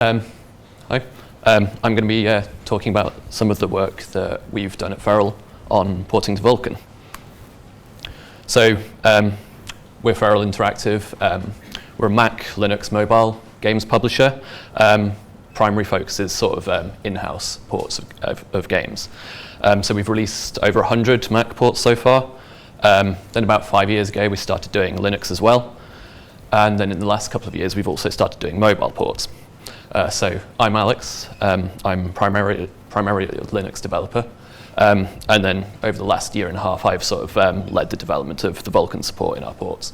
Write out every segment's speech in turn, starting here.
Hi. I'm going to be talking about some of the work that we've done at Feral on porting to Vulkan. So we're Feral Interactive. We're a Mac, Linux, mobile games publisher. Primary focus is sort of in-house ports of games. So we've released over 100 Mac ports so far. Then about 5 years ago, we started doing Linux as well. And then in the last couple of years, we've also started doing mobile ports. So I'm Alex. I'm primarily a Linux developer. And then over the last year and a half, I've sort of led the development of the Vulkan support in our ports.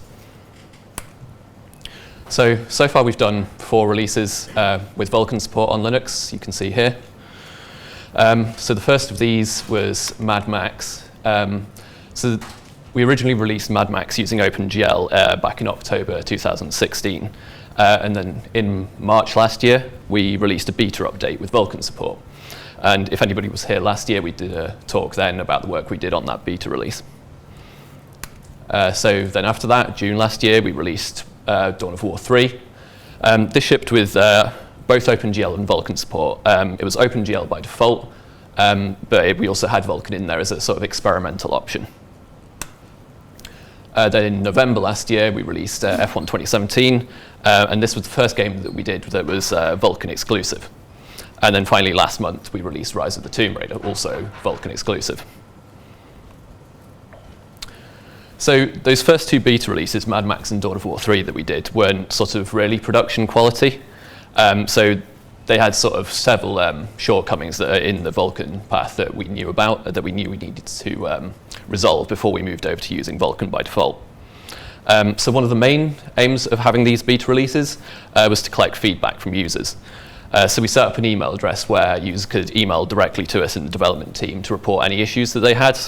So far we've done 4 releases with Vulkan support on Linux, you can see here. So the first of these was Mad Max. So we originally released Mad Max using OpenGL back in October 2016. And then in March last year, we released a beta update with Vulkan support. And if anybody was here last year, we did a talk then about the work we did on that beta release. So then after that, June last year, we released Dawn of War 3. This shipped with both OpenGL and Vulkan support. It was OpenGL by default, but we also had Vulkan in there as a sort of experimental option. Then in November last year, we released F1 2017, and this was the first game that we did that was Vulkan exclusive. And then finally last month, we released Rise of the Tomb Raider, also Vulkan exclusive. So those first 2 beta releases, Mad Max and Dawn of War 3 that we did, weren't sort of really production quality. So they had sort of several shortcomings that are in the Vulkan path that we knew about, that we knew we needed to resolve before we moved over to using Vulkan by default. So one of the main aims of having these beta releases was to collect feedback from users. So we set up an email address where users could email directly to us in the development team to report any issues that they had.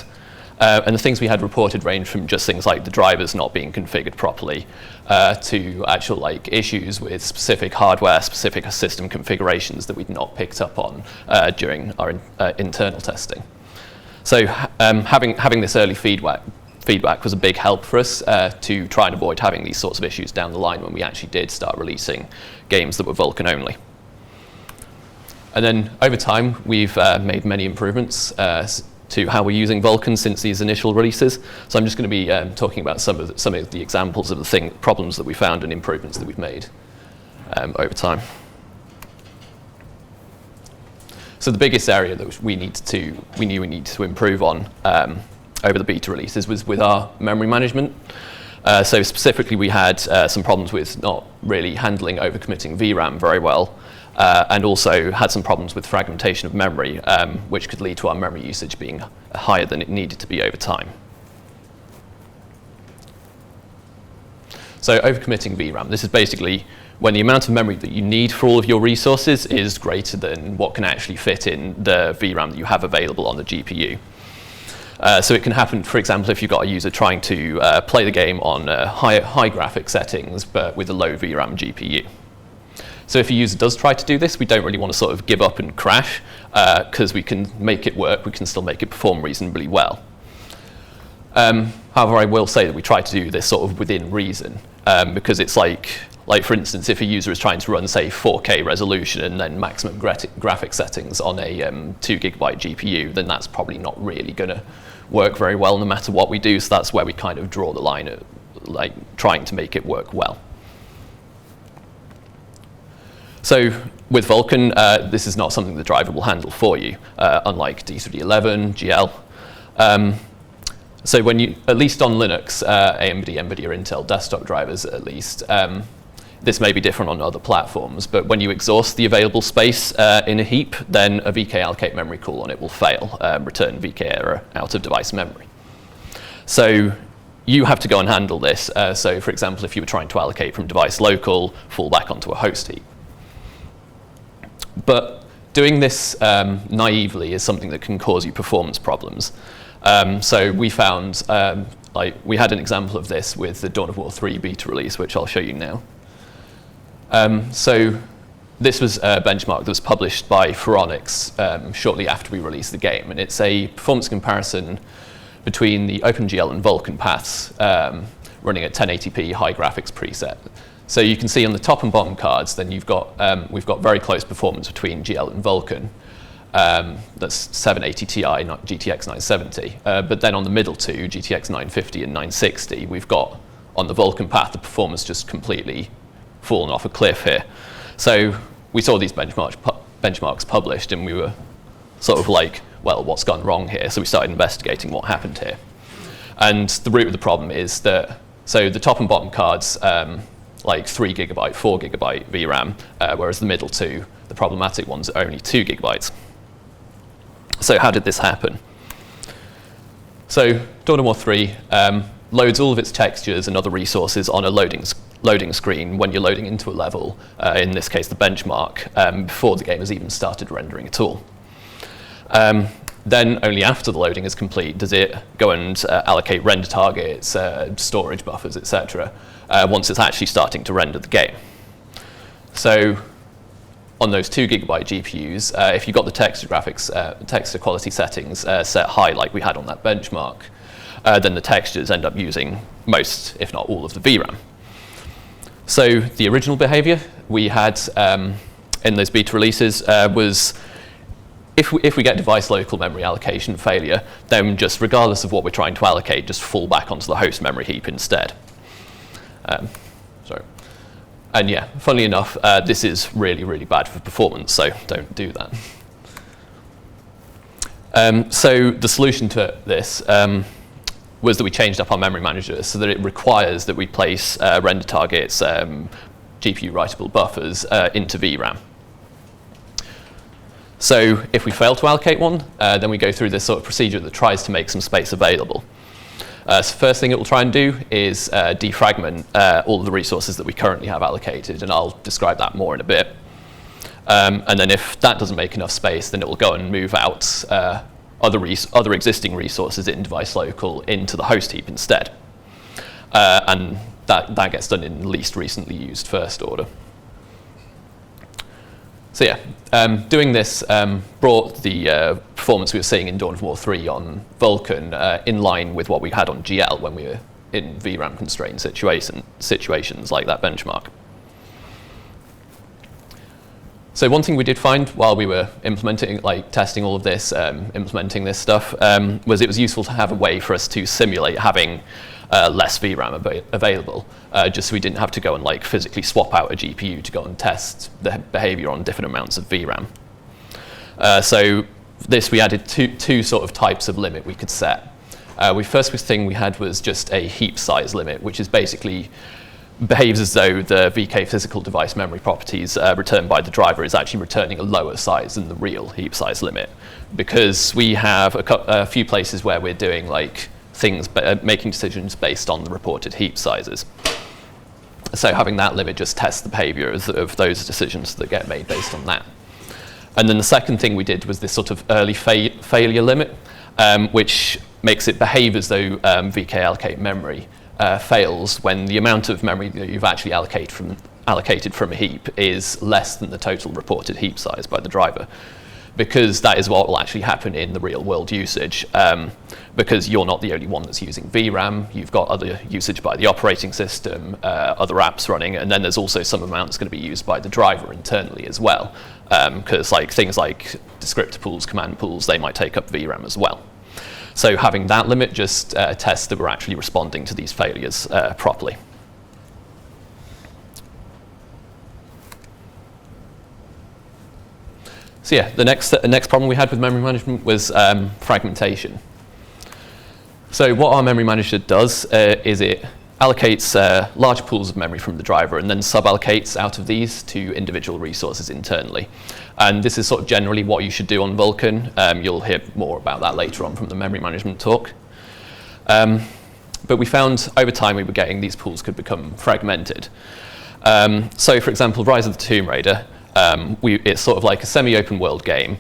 And the things we had reported range from just things like the drivers not being configured properly to actual issues with specific hardware, specific system configurations that we'd not picked up on during our internal testing. So having this early feedback was a big help for us to try and avoid having these sorts of issues down the line when we actually did start releasing games that were Vulkan only. And then over time, we've made many improvements to how we're using Vulkan since these initial releases. So I'm just going to be talking about some of the examples of the problems that we found and improvements that we've made over time. So the biggest area that we knew we needed to improve on over the beta releases was with our memory management. So specifically, we had some problems with not really handling overcommitting VRAM very well. And also had some problems with fragmentation of memory, which could lead to our memory usage being higher than it needed to be over time. So overcommitting VRAM, this is basically when the amount of memory that you need for all of your resources is greater than what can actually fit in the VRAM that you have available on the GPU. So it can happen, for example, if you've got a user trying to play the game on high graphic settings, but with a low VRAM GPU. So if a user does try to do this, we don't really want to sort of give up and crash, because we can make it work, we can still make it perform reasonably well. However, I will say that we try to do this sort of within reason, because it's like for instance, if a user is trying to run, say, 4K resolution and then maximum graphic settings on a 2 GB GPU, then that's probably not really going to work very well no matter what we do. So that's where we kind of draw the line at trying to make it work well. So with Vulkan, this is not something the driver will handle for you, unlike D3D11, GL. So when you, at least on Linux, AMD, NVIDIA, Intel desktop drivers at least, this may be different on other platforms, but when you exhaust the available space in a heap, then a VK allocate memory call on it will fail, return VK error out of device memory. So you have to go and handle this. So for example, if you were trying to allocate from device local, fall back onto a host heap. But doing this naively is something that can cause you performance problems. So we found, we had an example of this with the Dawn of War 3 beta release, which I'll show you now. So this was a benchmark that was published by Khronos shortly after we released the game, and it's a performance comparison between the OpenGL and Vulkan paths running at 1080p high graphics preset. So you can see on the top and bottom cards, then we've got very close performance between GL and Vulkan. That's 780 Ti, not GTX 970. But then on the middle two, GTX 950 and 960, we've got on the Vulkan path the performance just completely fallen off a cliff here. So we saw these benchmarks published, and we were sort of like, well, what's gone wrong here? So we started investigating what happened here. And the root of the problem is that, so the top and bottom cards, like 3 GB, 4 GB VRAM, whereas the middle two, the problematic ones, are only 2 GB. So how did this happen? So Dawn of War 3 loads all of its textures and other resources on a loading screen when you're loading into a level, in this case the benchmark, before the game has even started rendering at all. Then only after the loading is complete does it go and allocate render targets, storage buffers, etc., once it's actually starting to render the game. So on those 2 GB GPUs, if you've got the texture graphics, texture quality settings set high like we had on that benchmark, then the textures end up using most, if not all, of the VRAM. So the original behavior we had in those beta releases was if we get device local memory allocation failure, then just regardless of what we're trying to allocate, just fall back onto the host memory heap instead. Sorry. And yeah, funnily enough, this is really, really bad for performance, so don't do that. So the solution to this was that we changed up our memory manager so that it requires that we place render targets, GPU writable buffers into VRAM. So if we fail to allocate one, then we go through this sort of procedure that tries to make some space available. So first thing it will try and do is defragment all of the resources that we currently have allocated, and I'll describe that more in a bit. And then if that doesn't make enough space, then it will go and move out other existing resources in device local into the host heap instead. And that gets done in least recently used first order. So yeah, doing this brought the performance we were seeing in Dawn of War 3 on Vulkan in line with what we had on GL when we were in VRAM constrained situations like that benchmark. So one thing we did find while we were implementing, like testing all of this, implementing this stuff, was it was useful to have a way for us to simulate having less VRAM available, just so we didn't have to go and like physically swap out a GPU to go and test the behavior on different amounts of VRAM. So this, we added two sort of types of limit we could set. First thing we had was just a heap size limit, which is basically behaves as though the VK physical device memory properties returned by the driver is actually returning a lower size than the real heap size limit, because we have a few places where we're doing like things, making decisions based on the reported heap sizes. So having that limit just tests the behavior of those decisions that get made based on that. And then the second thing we did was this sort of early failure limit, which makes it behave as though VK allocate memory fails when the amount of memory that you've actually allocated from a heap is less than the total reported heap size by the driver, because that is what will actually happen in the real world usage, because you're not the only one that's using VRAM. You've got other usage by the operating system, other apps running, and then there's also some amount that's going to be used by the driver internally as well, because like things like descriptor pools, command pools, they might take up VRAM as well. So having that limit just tests that we're actually responding to these failures properly. So yeah, the next problem we had with memory management was fragmentation. So what our memory manager does is it allocates large pools of memory from the driver and then sub-allocates out of these to individual resources internally. And this is sort of generally what you should do on Vulkan. You'll hear more about that later on from the memory management talk. But we found over time we were getting these pools could become fragmented. So for example, Rise of the Tomb Raider, it's sort of like a semi-open world game,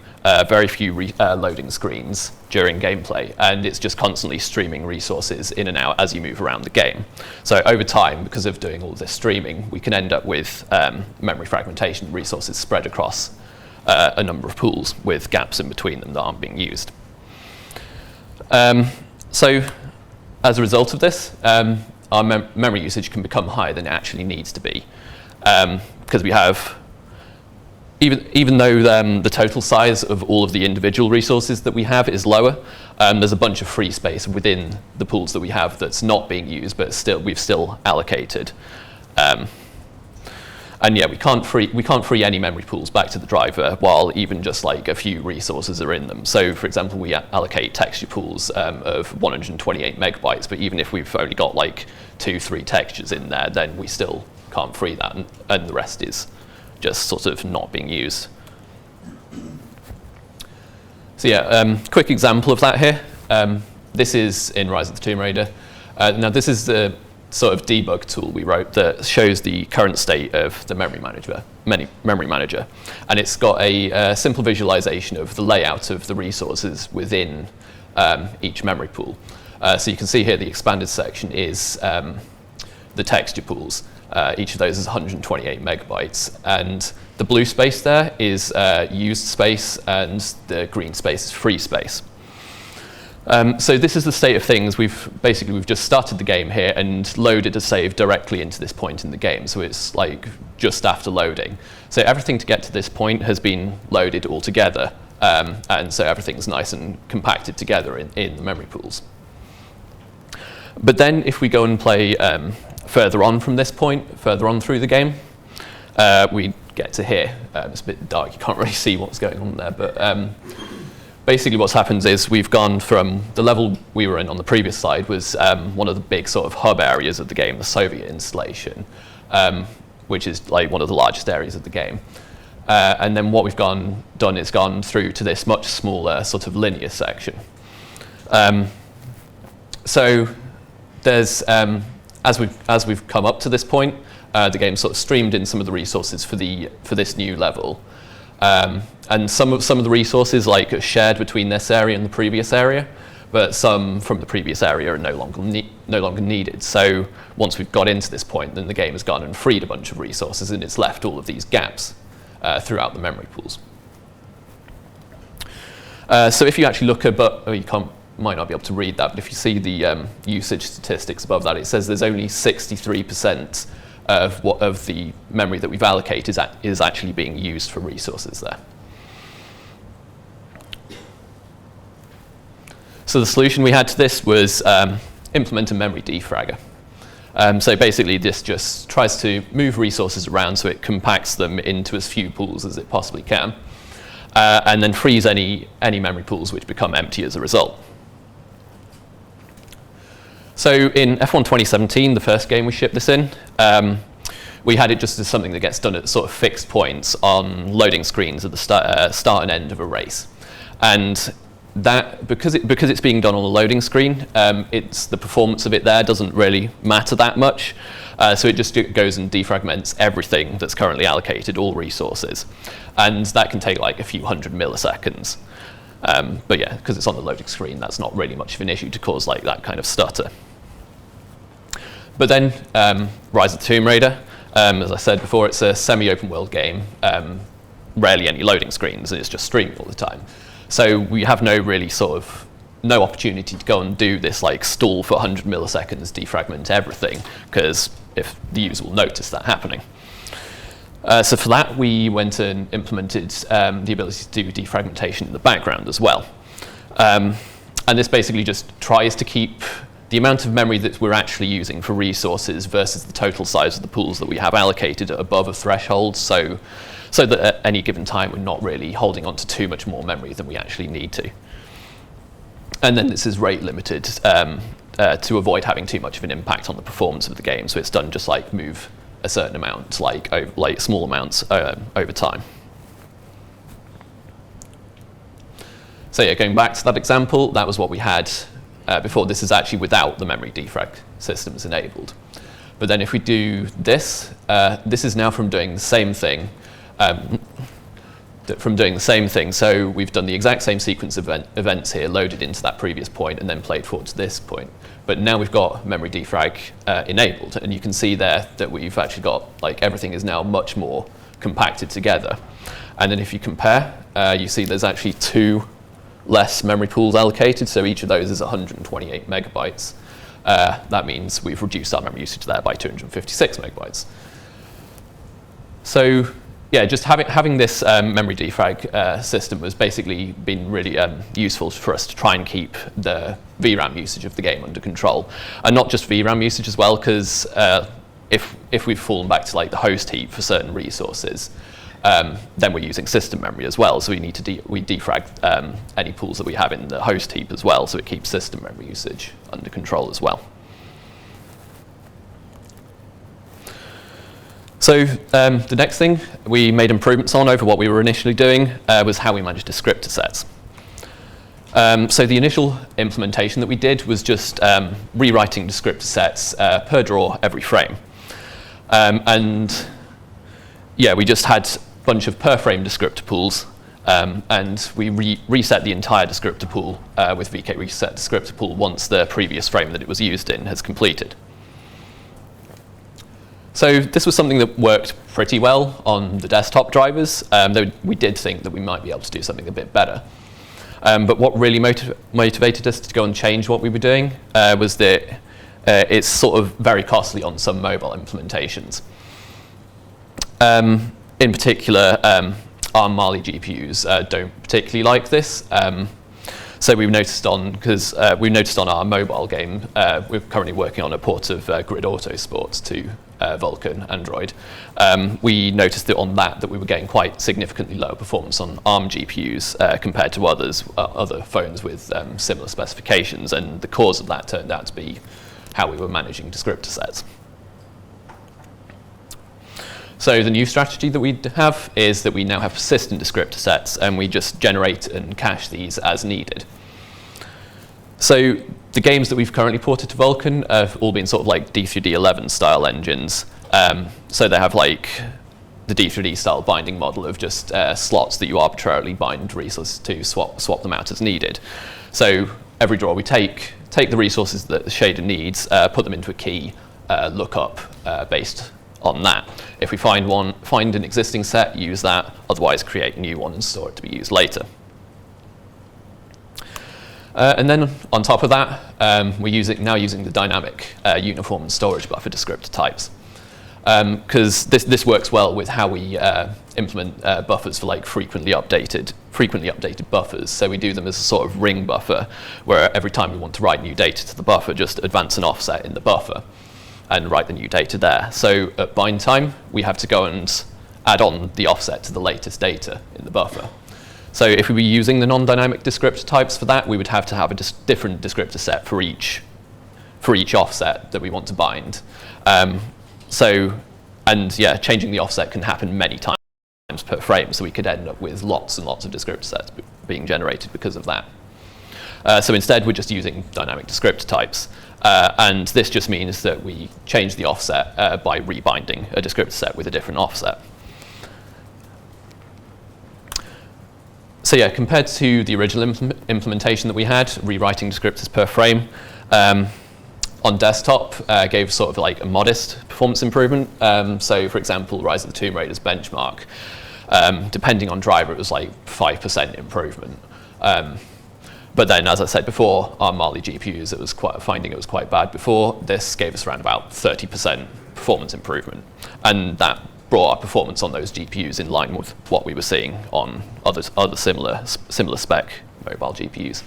very few loading screens during gameplay, and it's just constantly streaming resources in and out as you move around the game. So over time, because of doing all this streaming, we can end up with memory fragmentation, resources spread across a number of pools with gaps in between them that aren't being used. So as a result of this, our memory usage can become higher than it actually needs to be. because we have, even though the total size of all of the individual resources that we have is lower, there's a bunch of free space within the pools that we have that's not being used, but we've still allocated. And yeah, we can't free any memory pools back to the driver while even just like a few resources are in them. So for example, we allocate texture pools of 128 megabytes, but even if we've only got like 2-3 textures in there, then we still can't free that, and the rest is just sort of not being used. So yeah, quick example of that here. This is in Rise of the Tomb Raider. Now this is the sort of debug tool we wrote that shows the current state of the memory manager, and it's got a simple visualization of the layout of the resources within each memory pool. So you can see here the expanded section is the texture pools. Each of those is 128 megabytes, and the blue space there is used space, and the green space is free space. So this is the state of things. We've just started the game here and loaded a save directly into this point in the game. So it's like just after loading. So everything to get to this point has been loaded all together. And so everything's nice and compacted together in the memory pools. But then if we go and play further on from this point, further on through the game, we get to here. It's a bit dark, you can't really see what's going on there, but basically what's happened is we've gone from the level we were in on the previous slide was one of the big sort of hub areas of the game, the Soviet installation, which is like one of the largest areas of the game. And then what we've done is gone through to this much smaller sort of linear section. So there's, as we've come up to this point, the game sort of streamed in some of the resources for this new level. And some of the resources like are shared between this area and the previous area, but some from the previous area are no longer needed. So once we've got into this point, then the game has gone and freed a bunch of resources, and it's left all of these gaps throughout the memory pools. So if you actually look above, might not be able to read that, but if you see the usage statistics above that, it says there's only 63% of the memory that we've allocated is actually being used for resources there. So the solution we had to this was implement a memory defragger. So basically this just tries to move resources around so it compacts them into as few pools as it possibly can, and then frees any memory pools which become empty as a result. So in F1 2017, the first game we shipped this in, we had it just as something that gets done at sort of fixed points on loading screens at the start and end of a race. And that, because it's being done on a loading screen, the performance of it there doesn't really matter that much. So it just goes and defragments everything that's currently allocated, all resources. And that can take like a few hundred milliseconds. But yeah, because it's on the loading screen, that's not really much of an issue to cause like that kind of stutter. But then Rise of the Tomb Raider, as I said before, it's a semi-open world game, rarely any loading screens, and it's just streaming all the time. So we have no opportunity to go and do this like stall for 100 milliseconds, defragment everything, because if the user will notice that happening. So for that, we went and implemented the ability to do defragmentation in the background as well. And this basically just tries to keep the amount of memory that we're actually using for resources versus the total size of the pools that we have allocated above a threshold, so that at any given time we're not really holding on to too much more memory than we actually need to. And then this is rate limited to avoid having too much of an impact on the performance of the game, so it's done just like move a certain amount, like small amounts over time. So yeah, going back to that example, that was what we had before. This is actually without the memory defrag systems enabled. But then if we do this, this is now from doing the same thing. So we've done the exact same sequence of events here, loaded into that previous point, and then played forward to this point. But now we've got memory defrag enabled, and you can see there that we've actually got, like, everything is now much more compacted together. And then if you compare, you see there's actually 2 less memory pools allocated, so each of those is 128 megabytes. That means we've reduced our memory usage there by 256 megabytes. So yeah, just having this memory defrag system has basically been really useful for us to try and keep the VRAM usage of the game under control, and not just VRAM usage as well, because if we've fallen back to like the host heap for certain resources, then we're using system memory as well. So we need to defrag any pools that we have in the host heap as well, so it keeps system memory usage under control as well. So the next thing we made improvements on over what we were initially doing was how we managed descriptor sets. So the initial implementation that we did was just rewriting descriptor sets per draw every frame. And yeah, we just had a bunch of per frame descriptor pools, and we reset the entire descriptor pool with VK reset descriptor pool once the previous frame that it was used in has completed. So this was something that worked pretty well on the desktop drivers, though we did think that we might be able to do something a bit better. But what really motivated us to go and change what we were doing was that it's sort of very costly on some mobile implementations. In particular, ARM Mali GPUs don't particularly like this. So we've noticed on our mobile game, we're currently working on a port of Grid Auto Sports to Vulkan Android. We noticed that on that we were getting quite significantly lower performance on ARM GPUs compared to other phones with similar specifications, and the cause of that turned out to be how we were managing descriptor sets. So the new strategy that we have is that we now have persistent descriptor sets, and we just generate and cache these as needed. So the games that we've currently ported to Vulkan have all been sort of like D3D11 style engines. So they have like the D3D style binding model of just slots that you arbitrarily bind resources to, swap them out as needed. So every draw we take the resources that the shader needs, put them into a key, look up based on that. If we find an existing set, use that, otherwise create a new one and store it to be used later. And then on top of that, we're now using the dynamic uniform and storage buffer descriptor types. Because this works well with how we implement buffers for like frequently updated buffers. So we do them as a sort of ring buffer, where every time we want to write new data to the buffer, just advance an offset in the buffer and write the new data there. So at bind time, we have to go and add on the offset to the latest data in the buffer. So if we were using the non-dynamic descriptor types for that, we would have to have a different descriptor set for each offset that we want to bind. Changing the offset can happen many times per frame, so we could end up with lots and lots of descriptor sets being generated because of that. So instead, we're just using dynamic descriptor types. And this just means that we change the offset by rebinding a descriptor set with a different offset. So yeah, compared to the original implementation that we had, rewriting descriptors per frame, on desktop gave sort of like a modest performance improvement. So for example, Rise of the Tomb Raider's benchmark, depending on driver, it was like 5% improvement. But then, as I said before, our Mali GPUs, it was quite bad before. This gave us around about 30% performance improvement. And that brought our performance on those GPUs in line with what we were seeing on other similar spec mobile GPUs.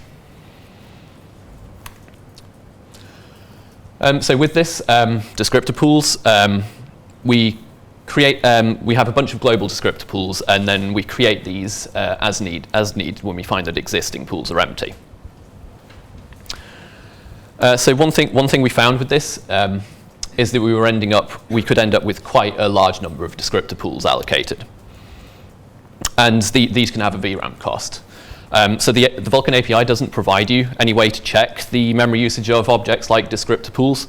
So with this descriptor pools, we have a bunch of global descriptor pools, and then we create these as need when we find that existing pools are empty. So one thing we found with this is that we could end up with quite a large number of descriptor pools allocated, and these can have a VRAM cost. So the Vulkan API doesn't provide you any way to check the memory usage of objects like descriptor pools.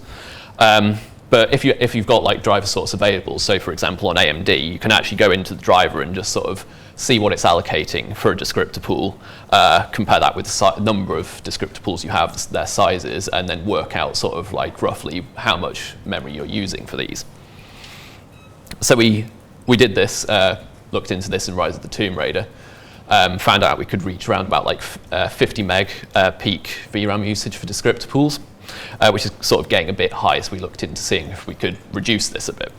But if you've got like driver source available, so for example on AMD, you can actually go into the driver and just sort of see what it's allocating for a descriptor pool, compare that with the number of descriptor pools you have, their sizes, and then work out sort of like roughly how much memory you're using for these. So we did this, looked into this in Rise of the Tomb Raider, found out we could reach around about like 50 meg peak VRAM usage for descriptor pools. Which is sort of getting a bit high, so we looked into seeing if we could reduce this a bit.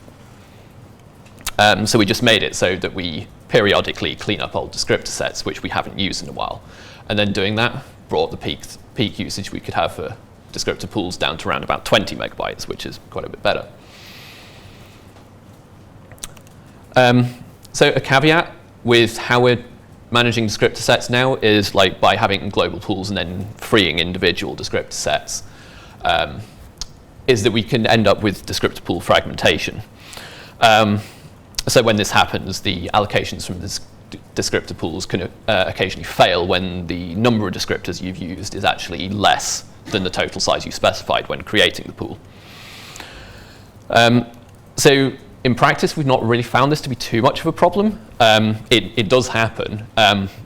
So we just made it so that we periodically clean up old descriptor sets, which we haven't used in a while. And then doing that brought the peak usage we could have for descriptor pools down to around about 20 megabytes, which is quite a bit better. So a caveat with how we're managing descriptor sets now is like by having global pools and then freeing individual descriptor sets, is that we can end up with descriptor pool fragmentation. So when this happens, the allocations from the descriptor pools can occasionally fail when the number of descriptors you've used is actually less than the total size you specified when creating the pool. So in practice, we've not really found this to be too much of a problem. It does happen.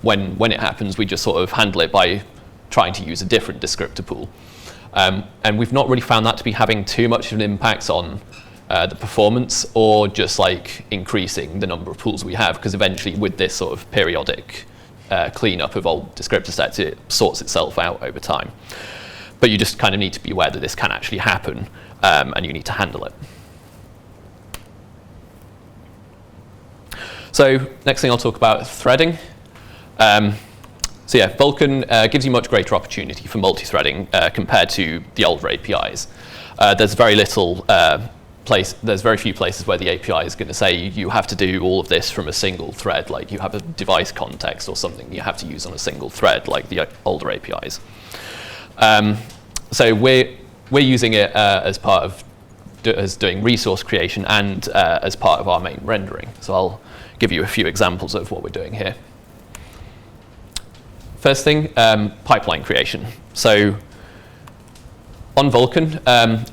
When it happens, we just sort of handle it by trying to use a different descriptor pool. And we've not really found that to be having too much of an impact on the performance or just like increasing the number of pools we have, because eventually with this sort of periodic cleanup of old descriptor sets, it sorts itself out over time. But you just kind of need to be aware that this can actually happen, and you need to handle it. So next thing I'll talk about is threading. So yeah, Vulkan gives you much greater opportunity for multi-threading compared to the older APIs. There's very little there's very few places where the API is going to say you have to do all of this from a single thread, like you have a device context or something you have to use on a single thread, like the older APIs. So we're using it as part of doing resource creation and as part of our main rendering. So I'll give you a few examples of what we're doing here. First thing, pipeline creation. So on Vulkan,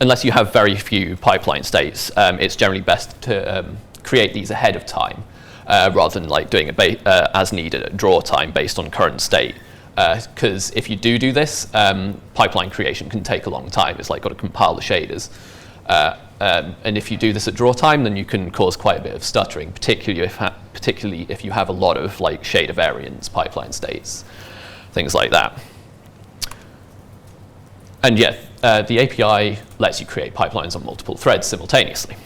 unless you have very few pipeline states, it's generally best to create these ahead of time rather than like doing it as needed at draw time based on current state. Because if you do this, pipeline creation can take a long time. It's like got to compile the shaders. And if you do this at draw time, then you can cause quite a bit of stuttering, particularly if you have a lot of like shader variants, pipeline states, things like that. And yeah, the API lets you create pipelines on multiple threads simultaneously.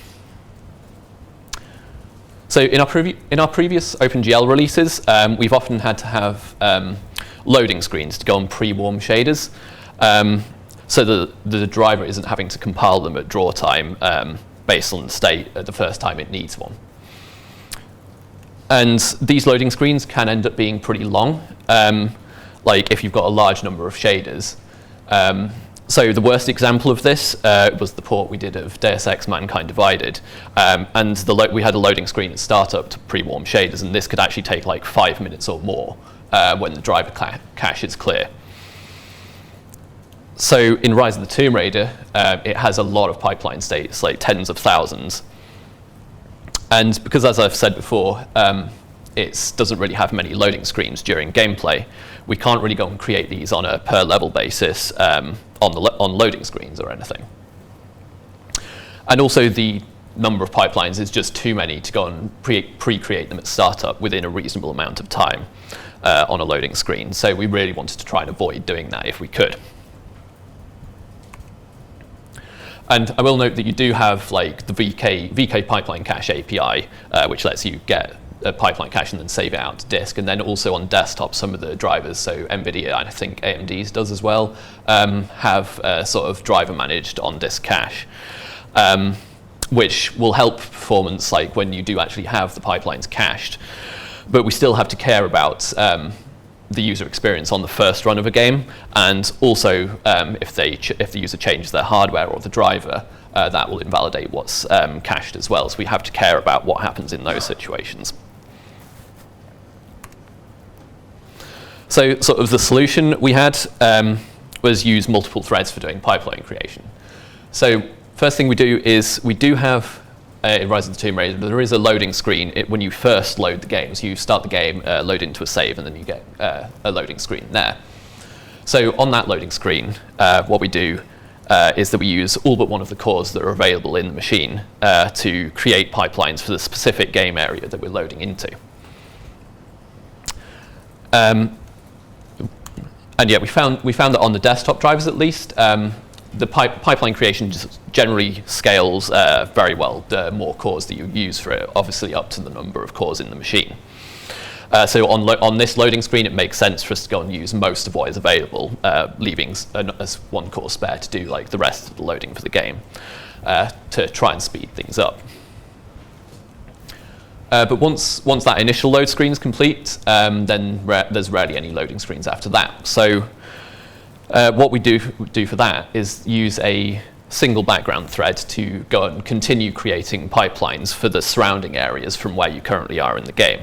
So in our previous OpenGL releases, we've often had to have loading screens to go on pre-warm shaders, so that the driver isn't having to compile them at draw time based on the state at the first time it needs one. And these loading screens can end up being pretty long, like if you've got a large number of shaders. So the worst example of this was the port we did of Deus Ex Mankind Divided. And we had a loading screen at startup to pre-warm shaders, and this could actually take like 5 minutes or more when the driver cache is clear. So in Rise of the Tomb Raider, it has a lot of pipeline states, like tens of thousands. And because, as I've said before, it doesn't really have many loading screens during gameplay, we can't really go and create these on a per level basis on loading screens or anything. And also the number of pipelines is just too many to go and pre-create them at startup within a reasonable amount of time on a loading screen. So we really wanted to try and avoid doing that if we could. And I will note that you do have like the VK pipeline cache API, which lets you get a pipeline cache and then save it out to disk. And then also on desktop, some of the drivers, so NVIDIA and I think AMD's does as well, have sort of driver managed on disk cache, which will help performance like when you do actually have the pipelines cached. But we still have to care about the user experience on the first run of a game, and also if the user changes their hardware or the driver, that will invalidate what's cached as well. So we have to care about what happens in those situations. So sort of the solution we had was use multiple threads for doing pipeline creation. So first thing we do is we do have in Rise of the Tomb Raider, there is a loading screen when you first load the game. So you start the game, load into a save, and then you get a loading screen there. So on that loading screen, what we do is that we use all but one of the cores that are available in the machine to create pipelines for the specific game area that we're loading into. And yeah, we found that on the desktop drivers at least, the pipeline creation just generally scales very well. The more cores that you use for it, obviously up to the number of cores in the machine. So on this loading screen, it makes sense for us to go and use most of what is available, leaving as one core spare to do like the rest of the loading for the game, to try and speed things up. But once that initial load screen is complete, then there's rarely any loading screens after that. So what we do for that is use a single background thread to go and continue creating pipelines for the surrounding areas from where you currently are in the game.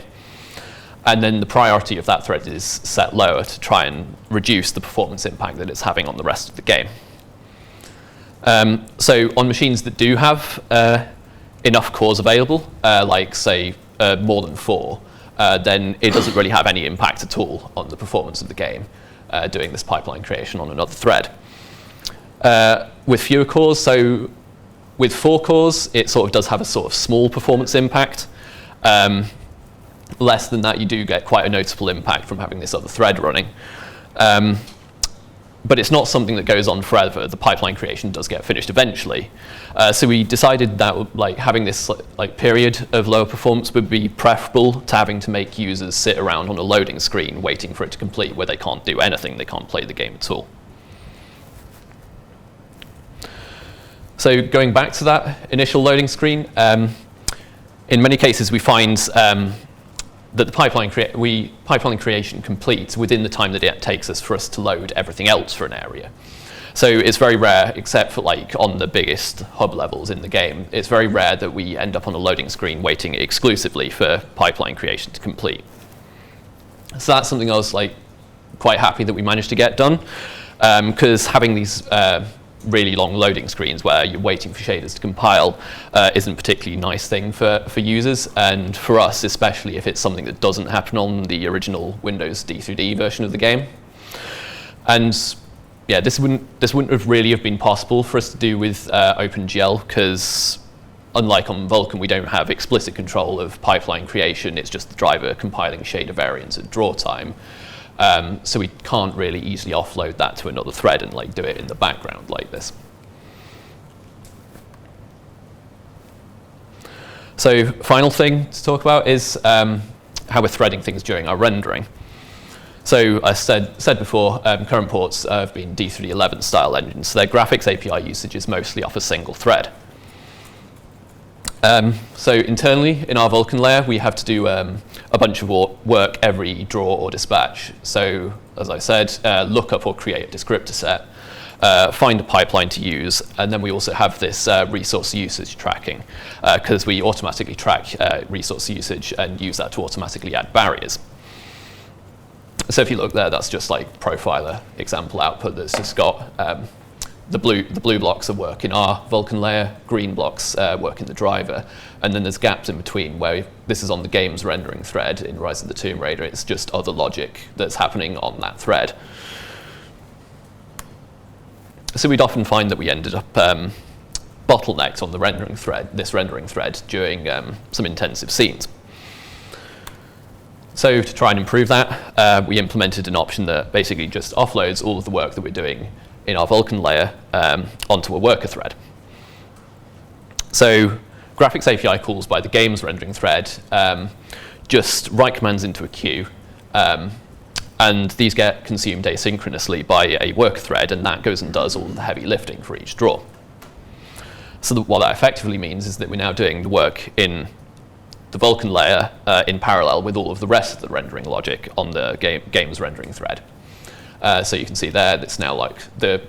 And then the priority of that thread is set lower to try and reduce the performance impact that it's having on the rest of the game. So on machines that do have enough cores available, like say more than 4, then it doesn't really have any impact at all on the performance of the game, doing this pipeline creation on another thread. With fewer cores, so with 4 cores, it sort of does have a sort of small performance impact. Less than that, you do get quite a noticeable impact from having this other thread running. But it's not something that goes on forever. The pipeline creation does get finished eventually. So we decided that like having this like period of lower performance would be preferable to having to make users sit around on a loading screen waiting for it to complete, where they can't do anything, they can't play the game at all. So going back to that initial loading screen, in many cases we find that the pipeline creation completes within the time that it takes us for us to load everything else for an area. So it's very rare, except for like on the biggest hub levels in the game, it's very rare that we end up on a loading screen waiting exclusively for pipeline creation to complete. So that's something I was like quite happy that we managed to get done, because having these really long loading screens where you're waiting for shaders to compile isn't a particularly nice thing for users, and for us especially if it's something that doesn't happen on the original Windows D3D version of the game. And yeah, this wouldn't have really been possible for us to do with OpenGL, because unlike on Vulkan, we don't have explicit control of pipeline creation. It's just the driver compiling shader variants at draw time. So we can't really easily offload that to another thread and like do it in the background like this. So final thing to talk about is how we're threading things during our rendering. So I said before, current ports have been D3D11 style engines, so their graphics API usage is mostly off a single thread. So internally in our Vulkan layer, we have to do a bunch of work every draw or dispatch. So as I said, look up or create a descriptor set, find a pipeline to use, and then we also have this resource usage tracking, because we automatically track resource usage and use that to automatically add barriers. So if you look there, that's just like profiler example output that's just got the blue blocks are work in our Vulkan layer, green blocks work in the driver, and then there's gaps in between where this is on the game's rendering thread in Rise of the Tomb Raider. It's just other logic that's happening on that thread. So we'd often find that we ended up bottlenecked on the rendering thread during some intensive scenes. So to try and improve that, we implemented an option that basically just offloads all of the work that we're doing in our Vulkan layer onto a worker thread. So graphics API calls by the game's rendering thread just write commands into a queue, and these get consumed asynchronously by a worker thread, and that goes and does all the heavy lifting for each draw. So what that effectively means is that we're now doing the work in the Vulkan layer in parallel with all of the rest of the rendering logic on the game's rendering thread. So you can see there, it's now like the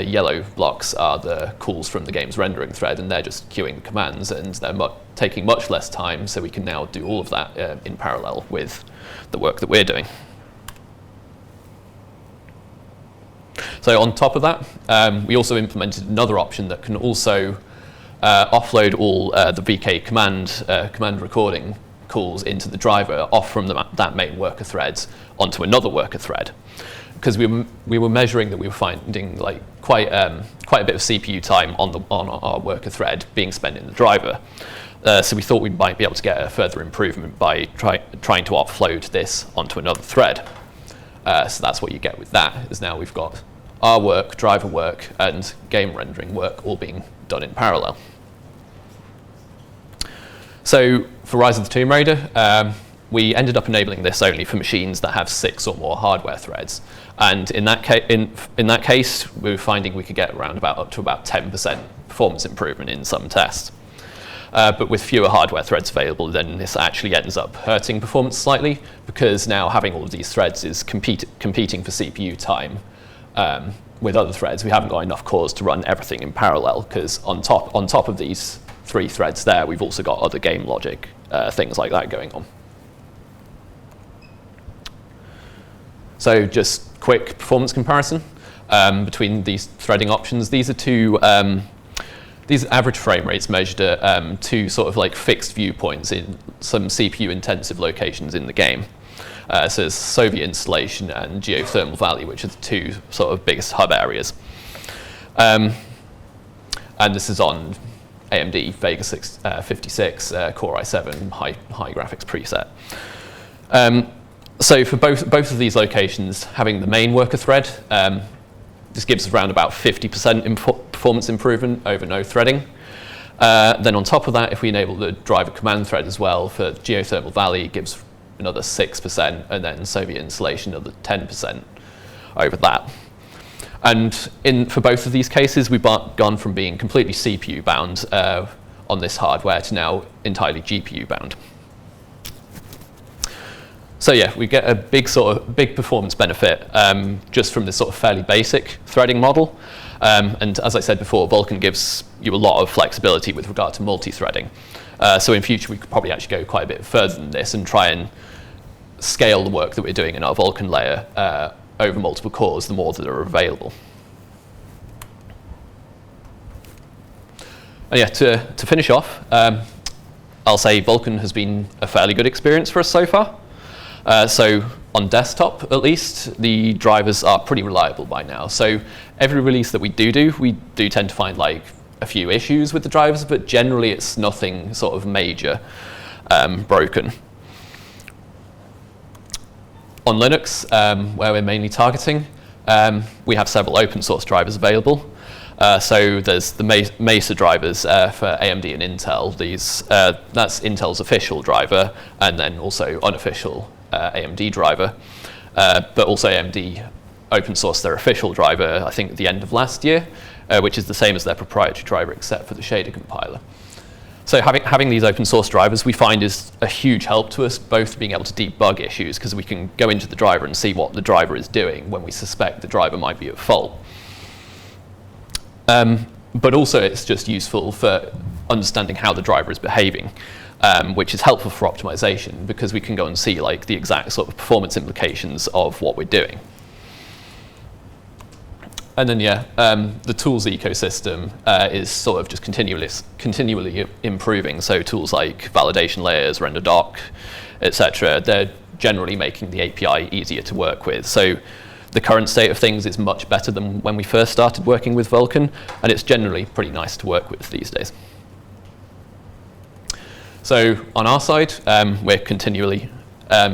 yellow blocks are the calls from the game's rendering thread, and they're just queuing commands, and they're taking much less time, so we can now do all of that in parallel with the work that we're doing. So on top of that, we also implemented another option that can also offload all the VK command recording calls into the driver off from that main worker thread onto another worker thread. Because we were measuring that we were finding like quite a bit of CPU time on our worker thread being spent in the driver. So we thought we might be able to get a further improvement by trying to offload this onto another thread. So that's what you get with that, is now we've got our work, driver work, and game rendering work all being done in parallel. So for Rise of the Tomb Raider, we ended up enabling this only for machines that have 6 or more hardware threads. And in that case, we were finding we could get around up to about 10% performance improvement in some tests. But with fewer hardware threads available, then this actually ends up hurting performance slightly, because now having all of these threads is competing for CPU time with other threads. We haven't got enough cores to run everything in parallel, because on top of these 3 threads there, we've also got other game logic, things like that going on. So just quick performance comparison between these threading options. These are these average frame rates measured at 2 sort of like fixed viewpoints in some CPU-intensive locations in the game. So there's Soviet installation and geothermal valley, which are the 2 sort of biggest hub areas. And this is on AMD Vega 56 Core i7 high graphics preset. So for both of these locations, having the main worker thread, this gives around about 50% performance improvement over no threading. Then on top of that, if we enable the driver command thread as well for geothermal valley, it gives another 6%, and then Soviet installation another 10% over that. And for both of these cases, we've gone from being completely CPU bound on this hardware to now entirely GPU bound. So yeah, we get a big performance benefit just from this sort of fairly basic threading model. And as I said before, Vulkan gives you a lot of flexibility with regard to multi-threading. So in future, we could probably actually go quite a bit further than this and try and scale the work that we're doing in our Vulkan layer over multiple cores, the more that are available. And yeah, to finish off, I'll say Vulkan has been a fairly good experience for us so far. So on desktop, at least, the drivers are pretty reliable by now. So every release that we do, we do tend to find like a few issues with the drivers, but generally it's nothing sort of major broken. On Linux, where we're mainly targeting, we have several open source drivers available. So there's the Mesa drivers for AMD and Intel. That's Intel's official driver, and then also unofficial AMD driver. But also AMD open sourced their official driver, I think, at the end of last year, which is the same as their proprietary driver except for the shader compiler. So having these open source drivers we find is a huge help to us, both being able to debug issues, because we can go into the driver and see what the driver is doing when we suspect the driver might be at fault. But also it's just useful for understanding how the driver is behaving, which is helpful for optimization, because we can go and see like the exact sort of performance implications of what we're doing. And then the tools ecosystem is sort of just continually improving. So tools like validation layers, render doc, etc. They're generally making the API easier to work with. So the current state of things is much better than when we first started working with Vulkan, and it's generally pretty nice to work with these days. So on our side, we're continually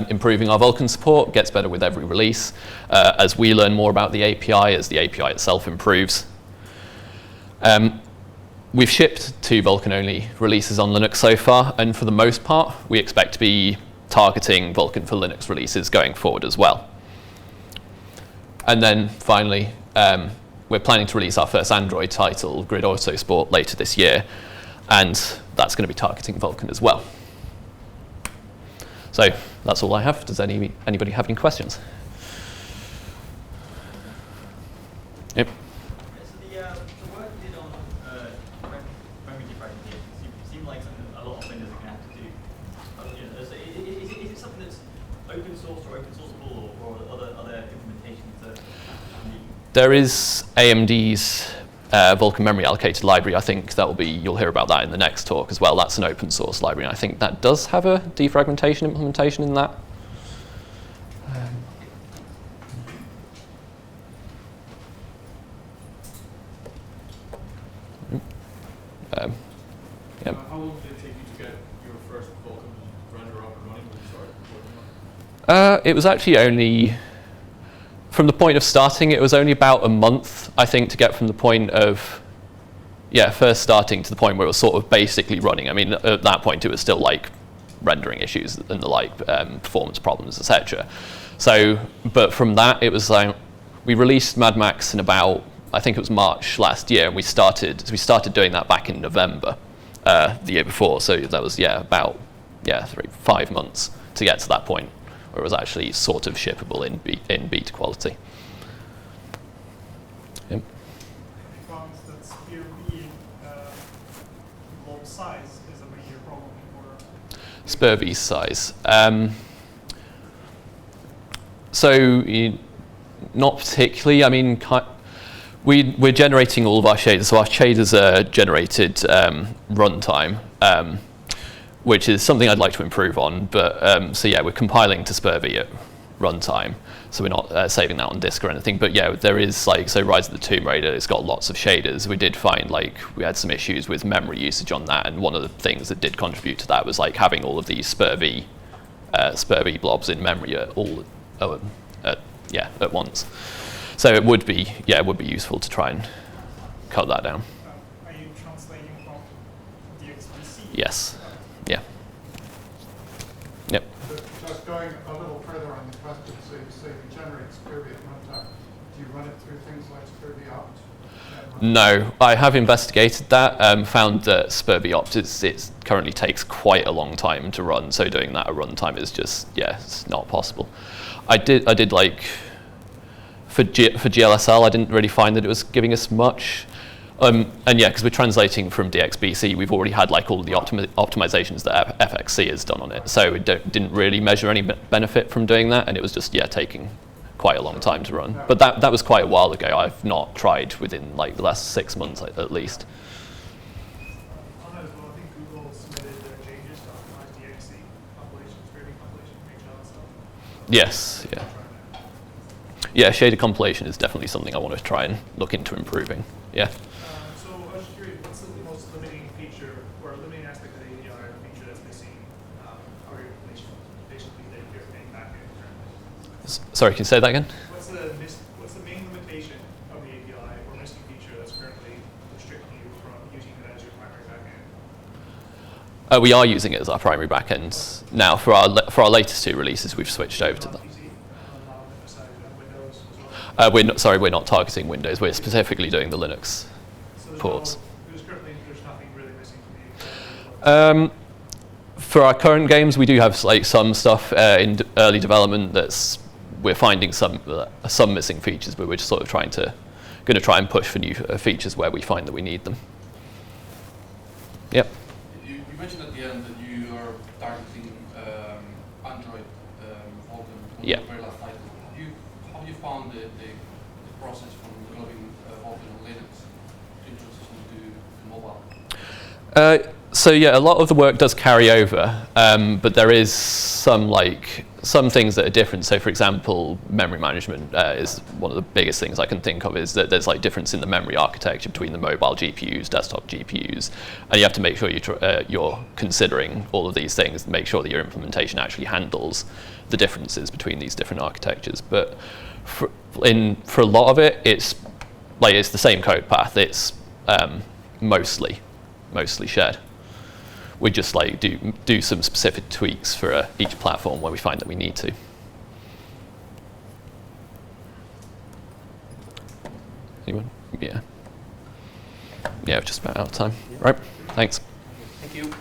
improving our Vulkan support, gets better with every release. As we learn more about the API, as the API itself improves. We've shipped 2 Vulkan-only releases on Linux so far, and for the most part, we expect to be targeting Vulkan for Linux releases going forward as well. And then finally, we're planning to release our first Android title, Grid Autosport, later this year, and that's going to be targeting Vulkan as well. So that's all I have. Does anybody have any questions? Yep. So the work you did on memory defragmentation seemed like something a lot of vendors are going to have to do. So is it something that's open source or open sourceable, or other implementations that There is AMD's Vulkan memory allocated library. I think that will be, you'll hear about that in the next talk as well. That's an open source library, and I think that does have a defragmentation implementation in that. Yeah. How long did it take you to get your first Vulkan render up and running when you started working on it? It was actually only, from the point of starting, it was only about a month, I think, to get from the point of, first starting to the point where it was sort of basically running. I mean, at that point, it was still like rendering issues and the like, performance problems, etc. So, but from that, it was like, we released Mad Max in about, I think it was March last year, and we started doing that back in November the year before. So that was, about 5 months to get to that point where it was actually sort of shippable in beta quality. Yep. We found that SPIR-V blob size is a major problem for SPIR-V size. Not particularly. I mean, we're generating all of our shaders. So our shaders are generated runtime, which is something I'd like to improve on. But we're compiling to SPIR-V at runtime. So we're not saving that on disk or anything. But there is Rise of the Tomb Raider, it's got lots of shaders. We did find we had some issues with memory usage on that. And one of the things that did contribute to that was having all of these SPIR-V blobs in memory at once. So it would be useful to try and cut that down. Are you translating from DXBC? Yes. Yeah. Yep. Just going a little further on the question, so you say you generate SPIR-V at runtime. Do you run it through things like SPIR-V opt? No, I have investigated that. Found that SPIR-V opt it currently takes quite a long time to run. So doing that at runtime is just it's not possible. I did for GLSL, I didn't really find that it was giving us much. Because we're translating from DXBC, we've already had all the optimizations that FXC has done on it. So it didn't really measure any benefit from doing that, and it was just taking quite a long time to run. But that was quite a while ago. I've not tried within the last 6 months at least. On that as well, I think Google submitted their changes to optimize DXC compilation, SPIR-V compilation for GLSL. Yes, yeah. Yeah, shader compilation is definitely something I want to try and look into improving. Yeah. So I was just curious, what's the most limiting feature or limiting aspect of the API or feature that's missing or basically that you're getting back in currently? Sorry, can you say that again? What's the main limitation of the API or missing feature that's currently restricting you from using it as your primary backend? We are using it as our primary backend now. For our latest 2 releases, we've switched over to that. We're not targeting Windows. We're specifically doing the Linux ports. There's nothing really missing from the API. For our current games, we do have some stuff in early development we're finding some missing features, but we're just sort of going to try and push for new features where we find that we need them. Yep. You mentioned at the end that you are targeting Android Vulkan. Yeah. Very last title. Have you found the process from developing Vulkan on Linux to transition to mobile? A lot of the work does carry over, but there is some things that are different. So, for example, memory management is one of the biggest things I can think of. Is that there's difference in the memory architecture between the mobile GPUs, desktop GPUs, and you have to make sure you're considering all of these things, make sure that your implementation actually handles the differences between these different architectures. But for a lot of it, it's the same code path. It's mostly shared. We just do some specific tweaks for each platform where we find that we need to. Anyone? Yeah. Yeah, we're just about out of time. Right. Thanks. Thank you.